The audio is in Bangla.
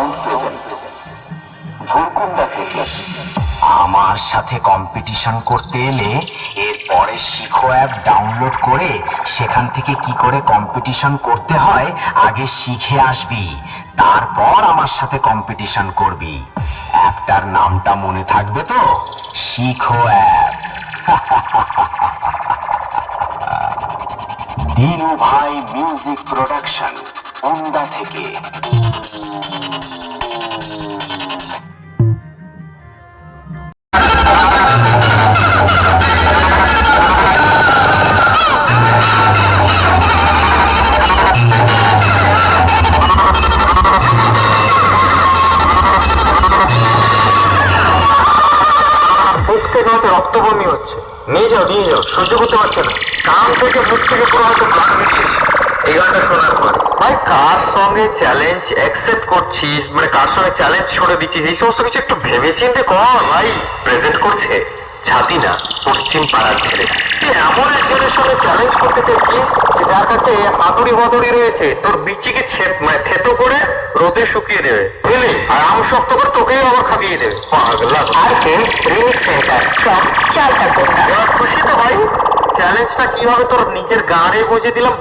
সাউন্ড প্রেজেন্ট ভুরকুন্ডা থেকে। আমার সাথে কম্পিটিশন করতে এলে এরপরে শিখো অ্যাপ ডাউনলোড করে সেখান থেকে কি করে কম্পিটিশন করতে হয় আগে শিখে আসবি, তারপর আমার সাথে কম্পিটিশন করবি। অ্যাপটার নামটা মনে থাকবে তো? শিখো অ্যাপ। দিনু ভাই মিউজিক প্রোডাকশন, কুন্দা থেকে। রক্ত বমি হচ্ছে, নিয়ে যাও সহ্য করতে পারছে না। কান থেকে মুখ থেকে পুরো হয়তো ব্লাড বেরিয়েছে এই গানটা শোনার পর। ভাই কার সঙ্গে চ্যালেঞ্জ অ্যাকসেপ্ট করছিস, মানে কার সঙ্গে চ্যালেঞ্জ ছড়ে দিচ্ছিস, এই সমস্ত কিছু একটু ভেবে চিন্তে কর ভাই। প্রেজেন্ট করছে ছাতি না পশ্চিম পাড়ার ছেলে। তুই এমন একজনের সঙ্গে চ্যালেঞ্জ করতে চাইছিস যে যার কাছে হাতুড়ি বদড়ি রয়েছে, তোর বিচিকে মানে থেতো করে রোদে শুকিয়ে দেবে বুঝলি, আর আম শক্ত করে তোকেই আবার খাবিয়ে দেবে। পাগলা। আর কে রিমিক্স সেন্টার সব চালটা কোনটা। এবার খুশি তো ভাই? চ্যালেঞ্জটা কিভাবে তোর নিজের গাড়ে বুঝে দিলাম।